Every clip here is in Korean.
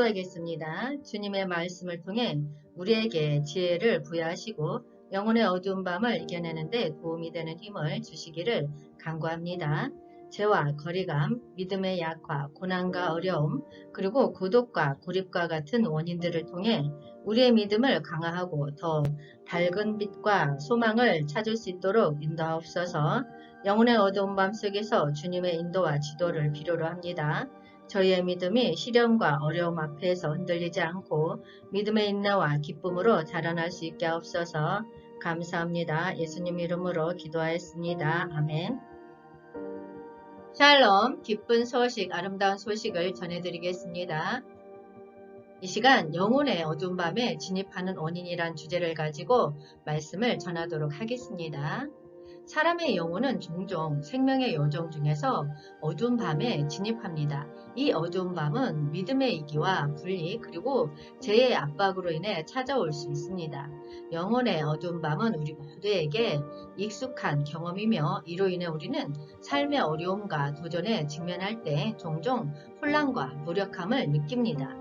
기도하겠습니다. 주님의 말씀을 통해 우리에게 지혜를 부여하시고 영혼의 어두운 밤을 이겨내는 데 도움이 되는 힘을 주시기를 간구합니다. 죄와 거리감, 믿음의 약화, 고난과 어려움, 그리고 고독과 고립과 같은 원인들을 통해 우리의 믿음을 강화하고 더 밝은 빛과 소망을 찾을 수 있도록 인도하옵소서. 영혼의 어두운 밤 속에서 주님의 인도와 지도를 필요로 합니다. 저희의 믿음이 시련과 어려움 앞에서 흔들리지 않고 믿음의 인내와 기쁨으로 자라날 수 있게 하옵소서. 감사합니다. 예수님 이름으로 기도하였습니다. 아멘. 샬롬, 기쁜 소식, 아름다운 소식을 전해드리겠습니다. 이 시간 영혼의 어두운 밤에 진입하는 원인이란 주제를 가지고 말씀을 전하도록 하겠습니다. 사람의 영혼은 종종 생명의 여정 중에서 어두운 밤에 진입합니다. 이 어두운 밤은 믿음의 이기와 분리 그리고 죄의 압박으로 인해 찾아올 수 있습니다. 영혼의 어두운 밤은 우리 모두에게 익숙한 경험이며 이로 인해 우리는 삶의 어려움과 도전에 직면할 때 종종 혼란과 무력함을 느낍니다.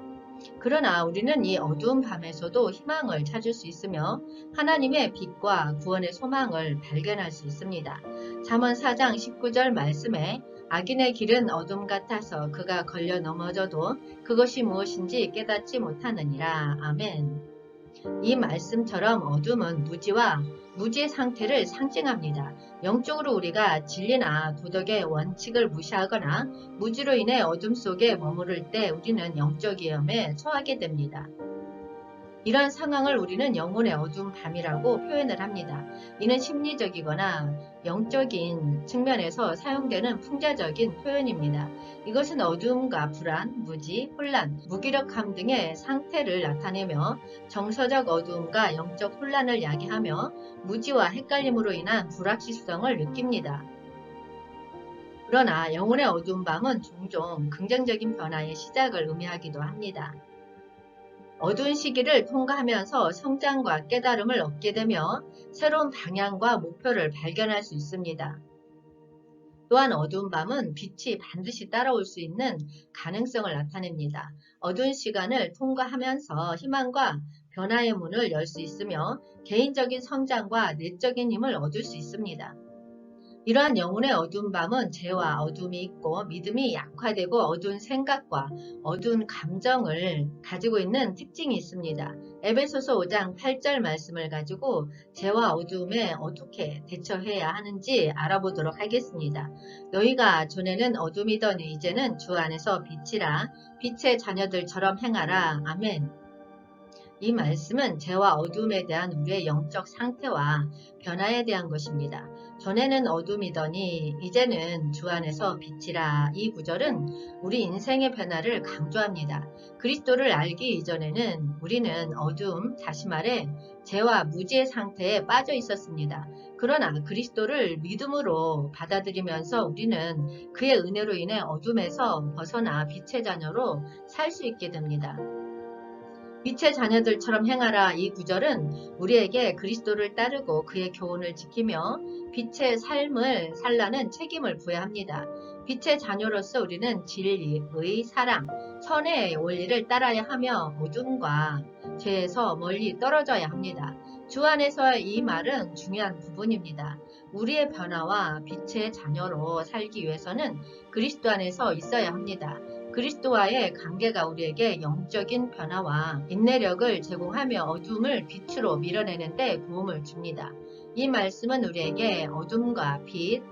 그러나 우리는 이 어두운 밤에서도 희망을 찾을 수 있으며 하나님의 빛과 구원의 소망을 발견할 수 있습니다. 잠언 4장 19절 말씀에 악인의 길은 어둠 같아서 그가 걸려 넘어져도 그것이 무엇인지 깨닫지 못하느니라. 아멘. 이 말씀처럼 어둠은 무지의 상태를 상징합니다. 영적으로 우리가 진리나 도덕의 원칙을 무시하거나 무지로 인해 어둠 속에 머무를 때 우리는 영적 위험에 처하게 됩니다. 이러한 상황을 우리는 영혼의 어두운 밤이라고 표현을 합니다. 이는 심리적이거나 영적인 측면에서 사용되는 풍자적인 표현입니다. 이것은 어두움과 불안, 무지, 혼란, 무기력함 등의 상태를 나타내며 정서적 어두움과 영적 혼란을 야기하며 무지와 헷갈림으로 인한 불확실성을 느낍니다. 그러나 영혼의 어두운 밤은 종종 긍정적인 변화의 시작을 의미하기도 합니다. 어두운 시기를 통과하면서 성장과 깨달음을 얻게 되며 새로운 방향과 목표를 발견할 수 있습니다. 또한 어두운 밤은 빛이 반드시 따라올 수 있는 가능성을 나타냅니다. 어두운 시간을 통과하면서 희망과 변화의 문을 열 수 있으며 개인적인 성장과 내적인 힘을 얻을 수 있습니다. 이러한 영혼의 어두운 밤은 죄와 어둠이 있고 믿음이 약화되고 어두운 생각과 어두운 감정을 가지고 있는 특징이 있습니다. 에베소서 5장 8절 말씀을 가지고 죄와 어두움에 어떻게 대처해야 하는지 알아보도록 하겠습니다. 너희가 전에는 어둠이더니 이제는 주 안에서 빛이라 빛의 자녀들처럼 행하라. 아멘. 이 말씀은 죄와 어둠에 대한 우리의 영적 상태와 변화에 대한 것입니다. 전에는 어둠이더니 이제는 주 안에서 빛이라. 이 구절은 우리 인생의 변화를 강조합니다. 그리스도를 알기 이전에는 우리는 어둠, 다시 말해 죄와 무지의 상태에 빠져 있었습니다. 그러나 그리스도를 믿음으로 받아들이면서 우리는 그의 은혜로 인해 어둠에서 벗어나 빛의 자녀로 살 수 있게 됩니다. 빛의 자녀들처럼 행하라. 이 구절은 우리에게 그리스도를 따르고 그의 교훈을 지키며 빛의 삶을 살라는 책임을 부여합니다. 빛의 자녀로서 우리는 진리, 의, 사랑, 선의 원리를 따라야 하며 어둠과 죄에서 멀리 떨어져야 합니다. 주 안에서의 이 말은 중요한 부분입니다. 우리의 변화와 빛의 자녀로 살기 위해서는 그리스도 안에서 있어야 합니다. 그리스도와의 관계가 우리에게 영적인 변화와 인내력을 제공하며 어둠을 빛으로 밀어내는 데 도움을 줍니다. 이 말씀은 우리에게 어둠과 빛,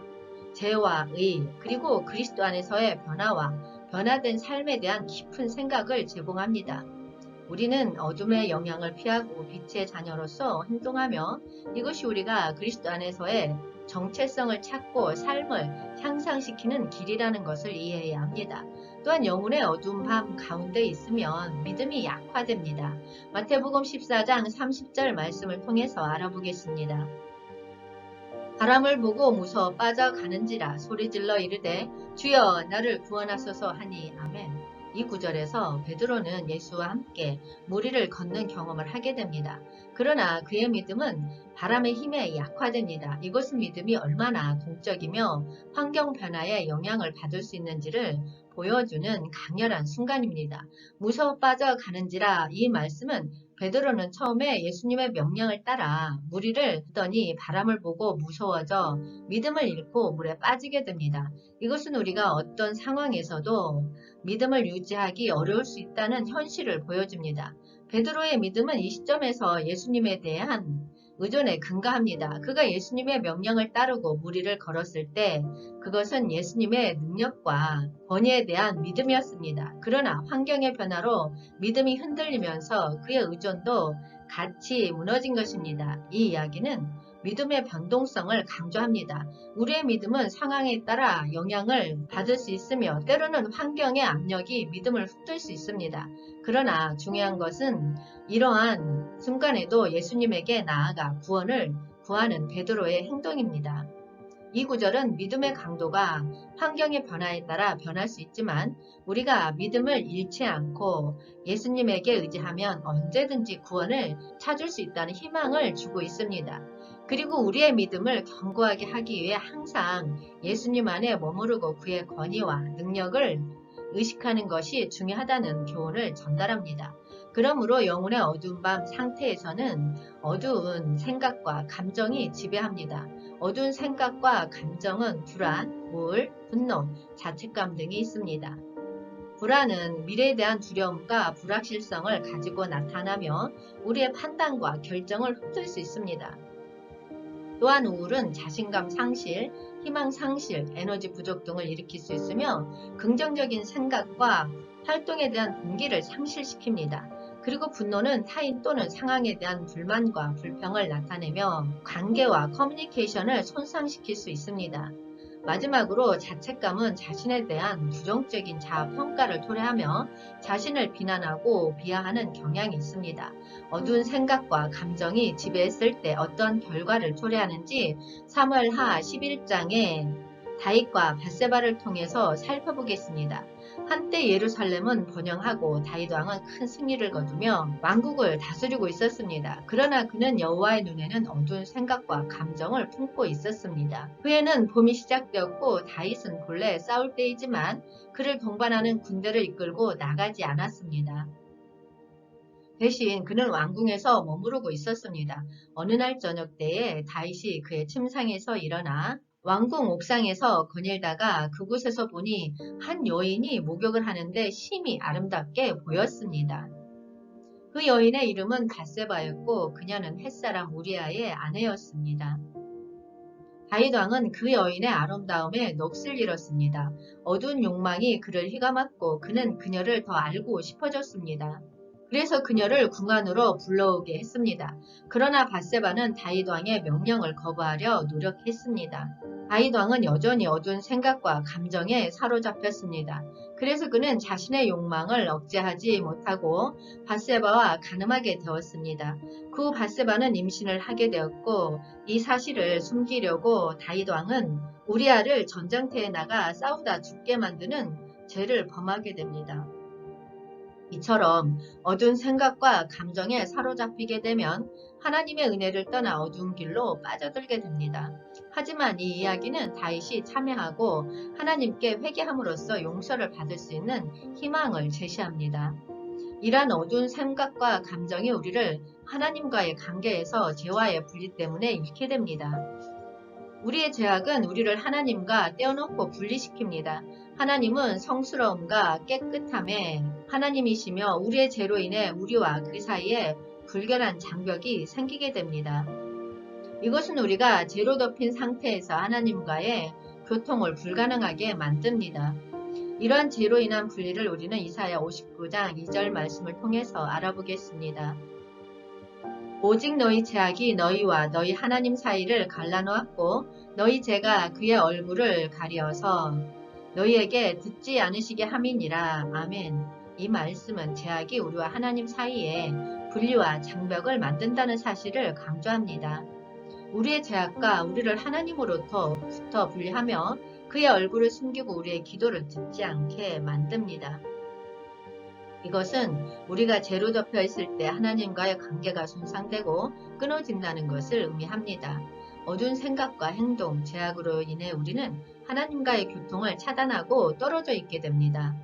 죄와 의, 그리고 그리스도 안에서의 변화와 변화된 삶에 대한 깊은 생각을 제공합니다. 우리는 어둠의 영향을 피하고 빛의 자녀로서 행동하며 이것이 우리가 그리스도 안에서의 정체성을 찾고 삶을 향상시키는 길이라는 것을 이해해야 합니다. 또한 영혼의 어두운 밤 가운데 있으면 믿음이 약화됩니다. 마태복음 14장 30절 말씀을 통해서 알아보겠습니다. 바람을 보고 무서워 빠져가는지라 소리질러 이르되 주여 나를 구원하소서 하니. 아멘. 이 구절에서 베드로는 예수와 함께 물 위를 걷는 경험을 하게 됩니다. 그러나 그의 믿음은 바람의 힘에 약화됩니다. 이것은 믿음이 얼마나 동적이며 환경 변화에 영향을 받을 수 있는지를 보여주는 강렬한 순간입니다. 무서워 빠져가는지라 이 말씀은 베드로는 처음에 예수님의 명령을 따라 무리를 걷더니 바람을 보고 무서워져 믿음을 잃고 물에 빠지게 됩니다. 이것은 우리가 어떤 상황에서도 믿음을 유지하기 어려울 수 있다는 현실을 보여줍니다. 베드로의 믿음은 이 시점에서 예수님에 대한 의존에 근거합니다. 그가 예수님의 명령을 따르고 무리를 걸었을 때 그것은 예수님의 능력과 권위에 대한 믿음이었습니다. 그러나 환경의 변화로 믿음이 흔들리면서 그의 의존도 같이 무너진 것입니다. 이 이야기는 믿음의 변동성을 강조합니다. 우리의 믿음은 상황에 따라 영향을 받을 수 있으며 때로는 환경의 압력이 믿음을 훑을 수 있습니다. 그러나 중요한 것은 이러한 순간에도 예수님에게 나아가 구원을 구하는 베드로의 행동입니다. 이 구절은 믿음의 강도가 환경의 변화에 따라 변할 수 있지만 우리가 믿음을 잃지 않고 예수님에게 의지하면 언제든지 구원을 찾을 수 있다는 희망을 주고 있습니다. 그리고 우리의 믿음을 견고하게 하기 위해 항상 예수님 안에 머무르고 그의 권위와 능력을 의식하는 것이 중요하다는 교훈을 전달합니다. 그러므로 영혼의 어두운 밤 상태에서는 어두운 생각과 감정이 지배합니다. 어두운 생각과 감정은 불안, 우울, 분노, 자책감 등이 있습니다. 불안은 미래에 대한 두려움과 불확실성을 가지고 나타나며 우리의 판단과 결정을 휩쓸 수 있습니다. 또한 우울은 자신감 상실, 희망 상실, 에너지 부족 등을 일으킬 수 있으며 긍정적인 생각과 활동에 대한 동기를 상실시킵니다. 그리고 분노는 타인 또는 상황에 대한 불만과 불평을 나타내며 관계와 커뮤니케이션을 손상시킬 수 있습니다. 마지막으로 자책감은 자신에 대한 부정적인 자아평가를 토래하며 자신을 비난하고 비하하는 경향이 있습니다. 어두운 생각과 감정이 지배했을 때 어떤 결과를 초래하는지 사무엘하 11장에 다윗과 밧세바를 통해서 살펴보겠습니다. 한때 예루살렘은 번영하고 다윗 왕은 큰 승리를 거두며 왕국을 다스리고 있었습니다. 그러나 그는 여호와의 눈에는 어두운 생각과 감정을 품고 있었습니다. 후에는 봄이 시작되었고 다윗은 본래 싸울 때이지만 그를 동반하는 군대를 이끌고 나가지 않았습니다. 대신 그는 왕궁에서 머무르고 있었습니다. 어느 날 저녁 때에 다윗이 그의 침상에서 일어나 왕궁 옥상에서 거닐다가 그곳에서 보니 한 여인이 목욕을 하는데 심히 아름답게 보였습니다. 그 여인의 이름은 밧세바였고 그녀는 햇사람 우리아의 아내였습니다. 다윗 왕은 그 여인의 아름다움에 넋을 잃었습니다. 어두운 욕망이 그를 휘감았고 그는 그녀를 더 알고 싶어졌습니다. 그래서 그녀를 궁 안으로 불러오게 했습니다. 그러나 밧세바는 다윗 왕의 명령을 거부하려 노력했습니다. 다윗 왕은 여전히 어두운 생각과 감정에 사로잡혔습니다. 그래서 그는 자신의 욕망을 억제하지 못하고 밧세바와 간음하게 되었습니다. 그 후 밧세바는 임신을 하게 되었고 이 사실을 숨기려고 다윗 왕은 우리아를 전장터에 나가 싸우다 죽게 만드는 죄를 범하게 됩니다. 이처럼 어두운 생각과 감정에 사로잡히게 되면 하나님의 은혜를 떠나 어두운 길로 빠져들게 됩니다. 하지만 이 이야기는 다윗이 참여하고 하나님께 회개함으로써 용서를 받을 수 있는 희망을 제시합니다. 이러한 어두운 생각과 감정이 우리를 하나님과의 관계에서 죄와의 분리 때문에 잃게 됩니다. 우리의 죄악은 우리를 하나님과 떼어놓고 분리시킵니다. 하나님은 성스러움과 깨끗함의 하나님이시며 우리의 죄로 인해 우리와 그 사이에 불결한 장벽이 생기게 됩니다. 이것은 우리가 죄로 덮인 상태에서 하나님과의 교통을 불가능하게 만듭니다. 이러한 죄로 인한 분리를 우리는 이사야 59장 2절 말씀을 통해서 알아보겠습니다. 오직 너희 죄악이 너희와 너희 하나님 사이를 갈라놓았고 너희 죄가 그의 얼굴을 가리어서 너희에게 듣지 않으시게 함이니라. 아멘. 이 말씀은 죄악이 우리와 하나님 사이에 분리와 장벽을 만든다는 사실을 강조합니다. 우리의 죄악과 우리를 하나님으로부터 분리하며 그의 얼굴을 숨기고 우리의 기도를 듣지 않게 만듭니다. 이것은 우리가 죄로 덮여 있을 때 하나님과의 관계가 손상되고 끊어진다는 것을 의미합니다. 어두운 생각과 행동, 제약으로 인해 우리는 하나님과의 교통을 차단하고 떨어져 있게 됩니다.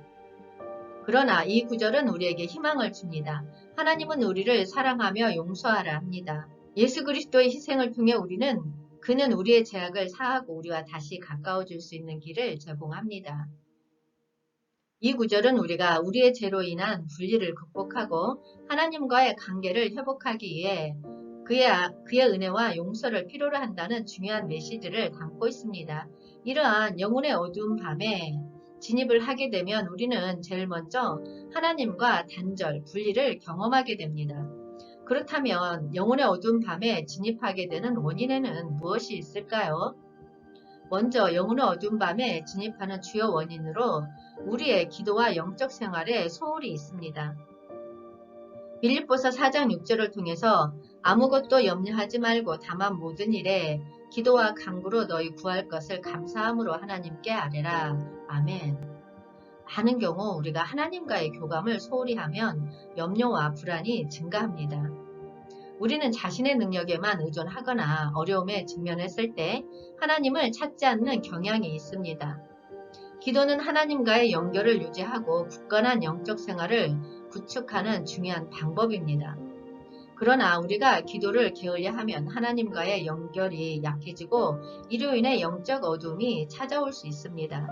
그러나 이 구절은 우리에게 희망을 줍니다. 하나님은 우리를 사랑하며 용서하라 합니다. 예수 그리스도의 희생을 통해 그는 우리의 죄악을 사하고 우리와 다시 가까워질 수 있는 길을 제공합니다. 이 구절은 우리가 우리의 죄로 인한 분리를 극복하고 하나님과의 관계를 회복하기 위해 그의 은혜와 용서를 필요로 한다는 중요한 메시지를 담고 있습니다. 이러한 영혼의 어두운 밤에 진입을 하게 되면 우리는 제일 먼저 하나님과 단절, 분리를 경험하게 됩니다. 그렇다면 영혼의 어두운 밤에 진입하게 되는 원인에는 무엇이 있을까요? 먼저 영혼의 어두운 밤에 진입하는 주요 원인으로 우리의 기도와 영적 생활에 소홀이 있습니다. 빌립보서 4장 6절을 통해서 아무것도 염려하지 말고 다만 모든 일에 기도와 간구로 너희 구할 것을 감사함으로 하나님께 아뢰라. 아멘. 많은 경우 우리가 하나님과의 교감을 소홀히 하면 염려와 불안이 증가합니다. 우리는 자신의 능력에만 의존하거나 어려움에 직면했을 때 하나님을 찾지 않는 경향이 있습니다. 기도는 하나님과의 연결을 유지하고 굳건한 영적 생활을 구축하는 중요한 방법입니다. 그러나 우리가 기도를 게을리하면 하나님과의 연결이 약해지고 이로 인해 영적 어둠이 찾아올 수 있습니다.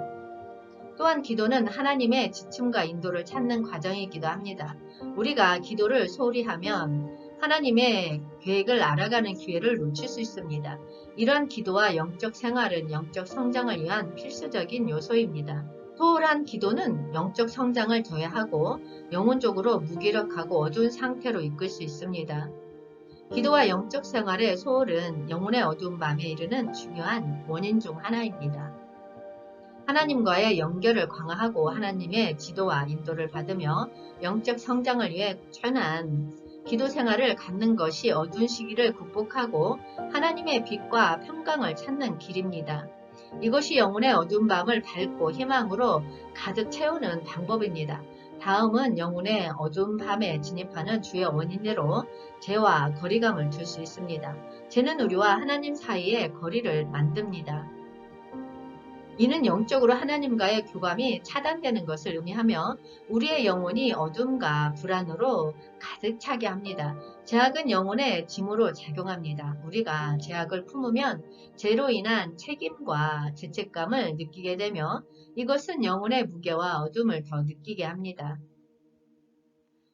또한 기도는 하나님의 지침과 인도를 찾는 과정이기도 합니다. 우리가 기도를 소홀히 하면 하나님의 계획을 알아가는 기회를 놓칠 수 있습니다. 이런 기도와 영적 생활은 영적 성장을 위한 필수적인 요소입니다. 소홀한 기도는 영적 성장을 저해하고 영혼적으로 무기력하고 어두운 상태로 이끌 수 있습니다. 기도와 영적 생활의 소홀은 영혼의 어두운 밤에 이르는 중요한 원인 중 하나입니다. 하나님과의 연결을 강화하고 하나님의 지도와 인도를 받으며 영적 성장을 위해 꾸준한 기도 생활을 갖는 것이 어두운 시기를 극복하고 하나님의 빛과 평강을 찾는 길입니다. 이것이 영혼의 어두운 밤을 밝고 희망으로 가득 채우는 방법입니다. 다음은 영혼의 어두운 밤에 진입하는 주요 원인으로 죄와 거리감을 둘 수 있습니다. 죄는 우리와 하나님 사이에 거리를 만듭니다. 이는 영적으로 하나님과의 교감이 차단되는 것을 의미하며 우리의 영혼이 어둠과 불안으로 가득 차게 합니다. 죄악은 영혼의 짐으로 작용합니다. 우리가 죄악을 품으면 죄로 인한 책임과 죄책감을 느끼게 되며 이것은 영혼의 무게와 어둠을 더 느끼게 합니다.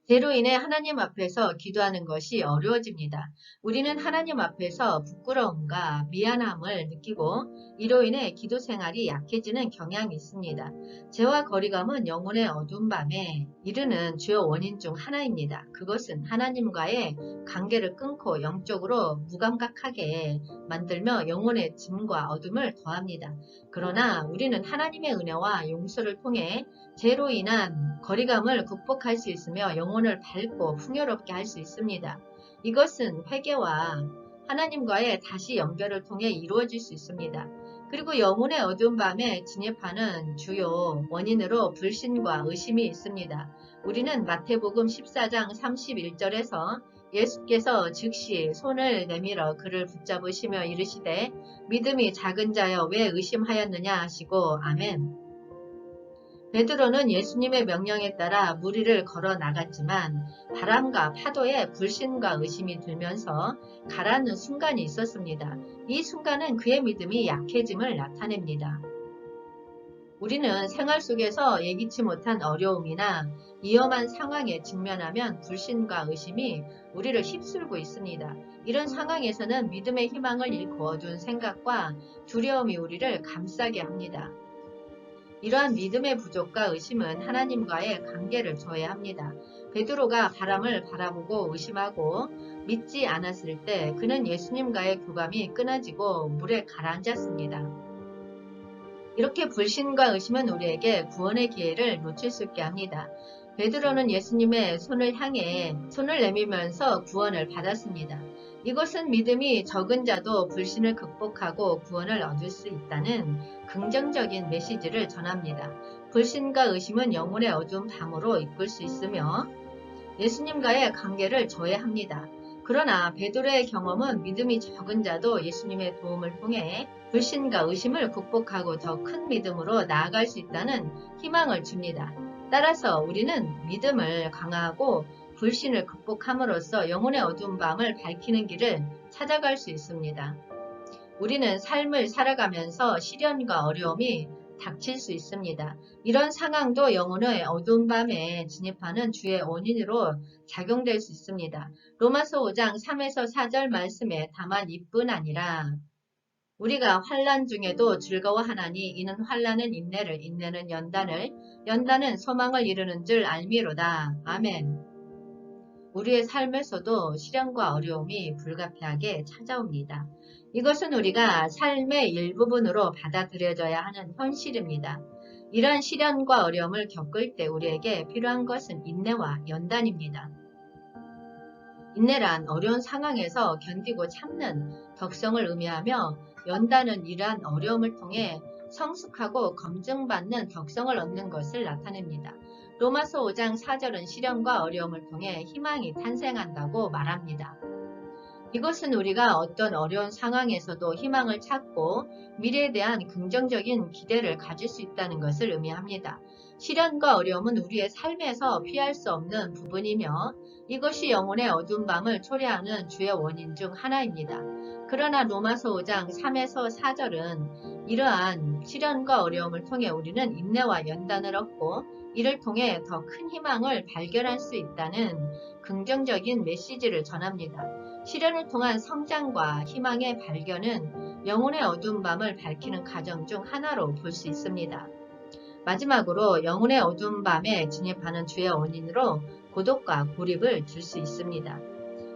죄로 인해 하나님 앞에서 기도하는 것이 어려워집니다. 우리는 하나님 앞에서 부끄러움과 미안함을 느끼고 이로 인해 기도 생활이 약해지는 경향이 있습니다. 죄와 거리감은 영혼의 어두운 밤에 이르는 주요 원인 중 하나입니다. 그것은 하나님과의 관계를 끊고 영적으로 무감각하게 만들며 영혼의 짐과 어둠을 더합니다. 그러나 우리는 하나님의 은혜와 용서를 통해 죄로 인한 거리감을 극복할 수 있으며 영혼을 밝고 풍요롭게 할 수 있습니다. 이것은 회개와 하나님과의 다시 연결을 통해 이루어질 수 있습니다. 그리고 영혼의 어두운 밤에 진입하는 주요 원인으로 불신과 의심이 있습니다. 우리는 마태복음 14장 31절에서 예수께서 즉시 손을 내밀어 그를 붙잡으시며 이르시되 믿음이 작은 자여 왜 의심하였느냐 하시고 아멘. 베드로는 예수님의 명령에 따라 물 위를 걸어 나갔지만 바람과 파도에 불신과 의심이 들면서 가라앉는 순간이 있었습니다. 이 순간은 그의 믿음이 약해짐을 나타냅니다. 우리는 생활 속에서 예기치 못한 어려움이나 위험한 상황에 직면하면 불신과 의심이 우리를 휩쓸고 있습니다. 이런 상황에서는 믿음의 희망을 잃고 어두운 생각과 두려움이 우리를 감싸게 합니다. 이러한 믿음의 부족과 의심은 하나님과의 관계를 저해합니다. 베드로가 바람을 바라보고 의심하고 믿지 않았을 때 그는 예수님과의 교감이 끊어지고 물에 가라앉았습니다. 이렇게 불신과 의심은 우리에게 구원의 기회를 놓칠 수 있게 합니다. 베드로는 예수님의 손을 향해 손을 내밀면서 구원을 받았습니다. 이것은 믿음이 적은 자도 불신을 극복하고 구원을 얻을 수 있다는 긍정적인 메시지를 전합니다. 불신과 의심은 영혼의 어두운 밤으로 이끌 수 있으며 예수님과의 관계를 저해합니다. 그러나 베드로의 경험은 믿음이 적은 자도 예수님의 도움을 통해 불신과 의심을 극복하고 더 큰 믿음으로 나아갈 수 있다는 희망을 줍니다. 따라서 우리는 믿음을 강화하고 불신을 극복함으로써 영혼의 어두운 밤을 밝히는 길을 찾아갈 수 있습니다. 우리는 삶을 살아가면서 시련과 어려움이 닥칠 수 있습니다. 이런 상황도 영혼의 어두운 밤에 진입하는 주의 원인으로 작용될 수 있습니다. 로마서 5장 3에서 4절 말씀에 다만 이뿐 아니라 우리가 환난 중에도 즐거워하나니 이는 환난은 인내를, 인내는 연단을, 연단은 소망을 이루는 줄 알미로다. 아멘. 우리의 삶에서도 시련과 어려움이 불가피하게 찾아옵니다. 이것은 우리가 삶의 일부분으로 받아들여져야 하는 현실입니다. 이러한 시련과 어려움을 겪을 때 우리에게 필요한 것은 인내와 연단입니다. 인내란 어려운 상황에서 견디고 참는 덕성을 의미하며 연단은 이러한 어려움을 통해 성숙하고 검증받는 덕성을 얻는 것을 나타냅니다. 로마서 5장 4절은 시련과 어려움을 통해 희망이 탄생한다고 말합니다. 이것은 우리가 어떤 어려운 상황에서도 희망을 찾고 미래에 대한 긍정적인 기대를 가질 수 있다는 것을 의미합니다. 시련과 어려움은 우리의 삶에서 피할 수 없는 부분이며 이것이 영혼의 어두운 밤을 초래하는 주요 원인 중 하나입니다. 그러나 로마서 5장 3에서 4절은 이러한 시련과 어려움을 통해 우리는 인내와 연단을 얻고 이를 통해 더 큰 희망을 발견할 수 있다는 긍정적인 메시지를 전합니다. 시련을 통한 성장과 희망의 발견은 영혼의 어두운 밤을 밝히는 과정 중 하나로 볼 수 있습니다. 마지막으로 영혼의 어두운 밤에 진입하는 주의 원인으로 고독과 고립을 줄 수 있습니다.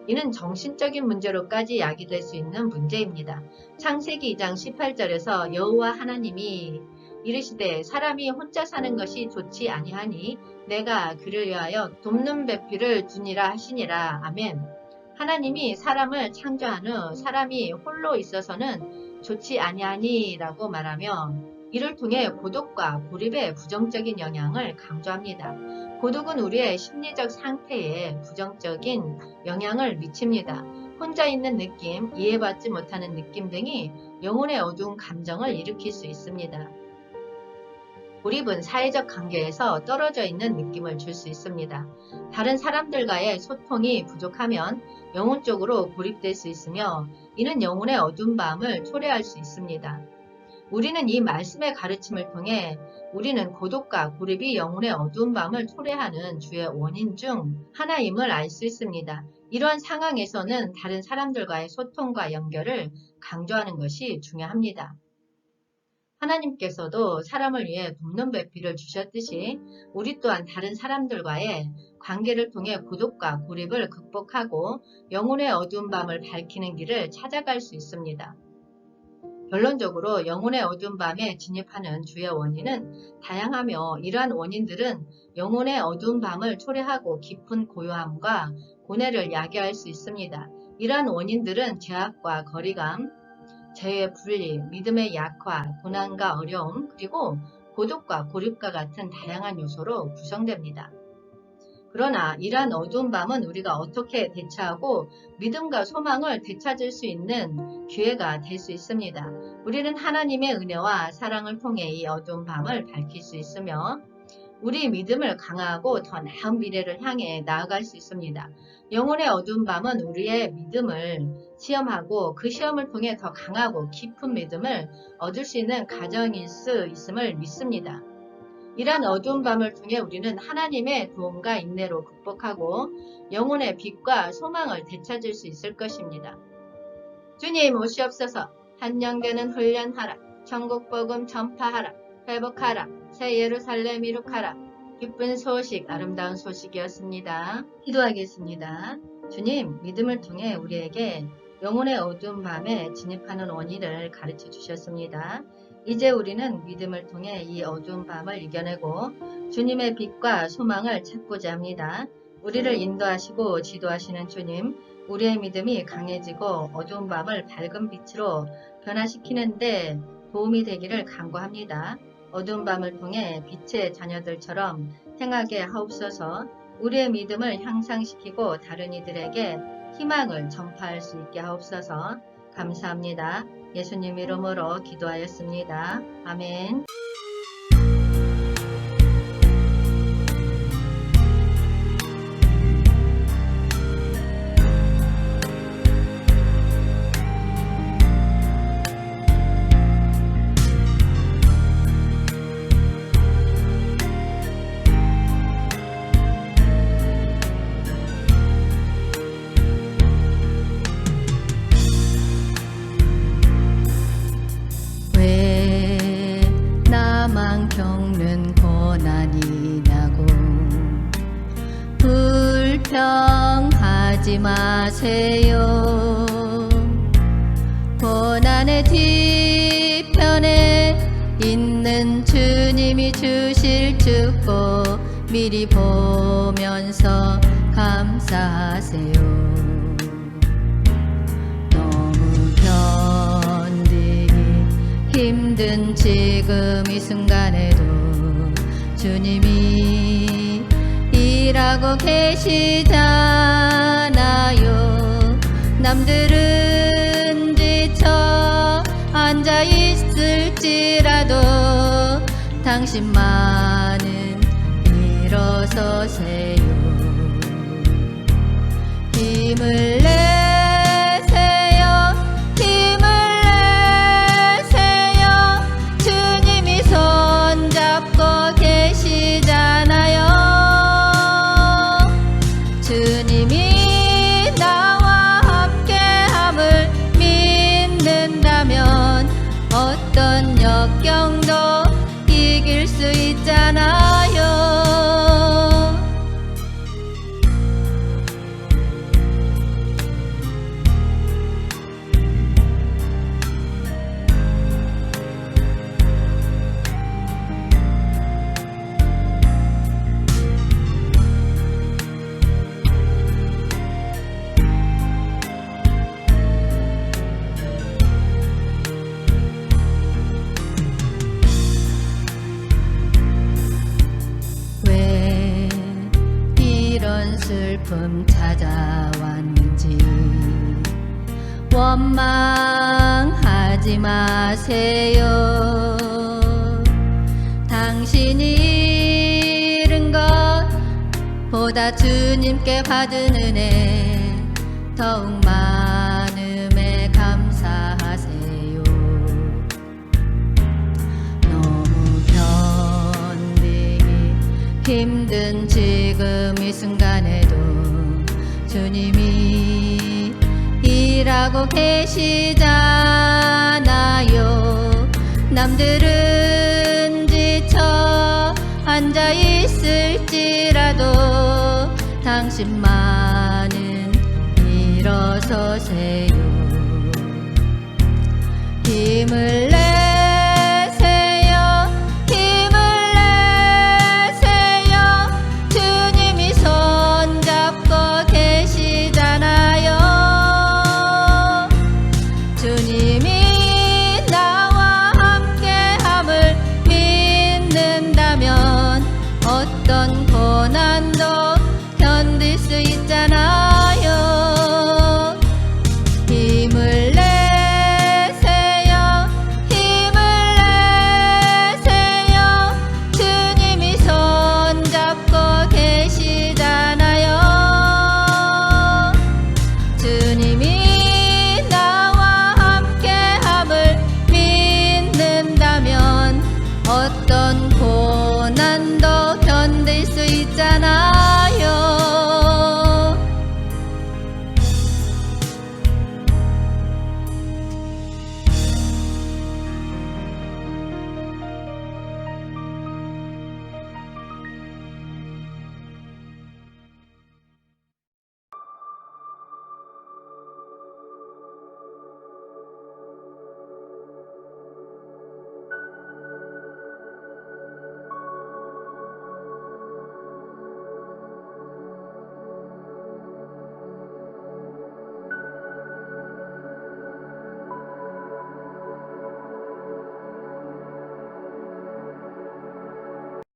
이는 정신적인 문제로까지 야기될 수 있는 문제입니다. 창세기 2장 18절에서 여호와 하나님이 이르시되 사람이 혼자 사는 것이 좋지 아니하니 내가 그를 위하여 돕는 배필을 주니라 하시니라. 아멘. 하나님이 사람을 창조한 후 사람이 홀로 있어서는 좋지 아니하니 라고 말하며 이를 통해 고독과 고립의 부정적인 영향을 강조합니다. 고독은 우리의 심리적 상태에 부정적인 영향을 미칩니다. 혼자 있는 느낌, 이해받지 못하는 느낌 등이 영혼의 어두운 감정을 일으킬 수 있습니다. 고립은 사회적 관계에서 떨어져 있는 느낌을 줄 수 있습니다. 다른 사람들과의 소통이 부족하면 영혼적으로 고립될 수 있으며 이는 영혼의 어두운 밤을 초래할 수 있습니다. 우리는 이 말씀의 가르침을 통해 우리는 고독과 고립이 영혼의 어두운 밤을 초래하는 주의 원인 중 하나임을 알 수 있습니다. 이러한 상황에서는 다른 사람들과의 소통과 연결을 강조하는 것이 중요합니다. 하나님께서도 사람을 위해 돕는 배필을 주셨듯이 우리 또한 다른 사람들과의 관계를 통해 고독과 고립을 극복하고 영혼의 어두운 밤을 밝히는 길을 찾아갈 수 있습니다. 결론적으로 영혼의 어두운 밤에 진입하는 주의 원인은 다양하며 이러한 원인들은 영혼의 어두운 밤을 초래하고 깊은 고요함과 고뇌를 야기할 수 있습니다. 이러한 원인들은 죄악과 거리감, 재의 분리, 믿음의 약화, 고난과 어려움, 그리고 고독과 고립과 같은 다양한 요소로 구성됩니다. 그러나 이러한 어두운 밤은 우리가 어떻게 대처하고 믿음과 소망을 되찾을 수 있는 기회가 될 수 있습니다. 우리는 하나님의 은혜와 사랑을 통해 이 어두운 밤을 밝힐 수 있으며 우리 믿음을 강화하고 더 나은 미래를 향해 나아갈 수 있습니다. 영혼의 어두운 밤은 우리의 믿음을 시험하고 그 시험을 통해 더 강하고 깊은 믿음을 얻을 수 있는 과정일 수 있음을 믿습니다. 이러한 어두운 밤을 통해 우리는 하나님의 도움과 인내로 극복하고 영혼의 빛과 소망을 되찾을 수 있을 것입니다. 주님 오시옵소서. 한영되는 훈련하라. 천국복음 전파하라. 회복하라. 새 예루살렘 이룩하라. 기쁜 소식, 아름다운 소식이었습니다. 기도하겠습니다. 주님, 믿음을 통해 우리에게 영혼의 어두운 밤에 진입하는 원인을 가르쳐 주셨습니다. 이제 우리는 믿음을 통해 이 어두운 밤을 이겨내고 주님의 빛과 소망을 찾고자 합니다. 우리를 인도하시고 지도하시는 주님, 우리의 믿음이 강해지고 어두운 밤을 밝은 빛으로 변화시키는데 도움이 되기를 간구합니다. 어두운 밤을 통해 빛의 자녀들처럼 행하게 하옵소서. 우리의 믿음을 향상시키고 다른 이들에게 희망을 전파할 수 있게 하옵소서. 감사합니다. 예수님 이름으로 기도하였습니다. 아멘. 왜 나만 겪는 고난이냐고 불평하지 마세요. 고난의 뒤편에 있는 주님이 주실 축복 미리 보면서 감사하세요. 너무 힘든 지금 이 순간에도 주님이 일하고 계시잖아요. 남들은 지쳐 앉아 있을지라도 당신만은 일어서세요. 힘을 주님이 나와 함께함을 믿는다면 어떤 역경도 이길 수 있잖아요. 슬픔 찾아왔는지 원망하지 마세요. 당신이 잃은 것보다 주님께 받은 은혜 더욱 많음에 감사하세요. 너무 견디기 힘든 지금 이 순간에도 주님이 일하고 계시잖아요. 남들은 지쳐 앉아 있을지라도 당신만은 일어서세요.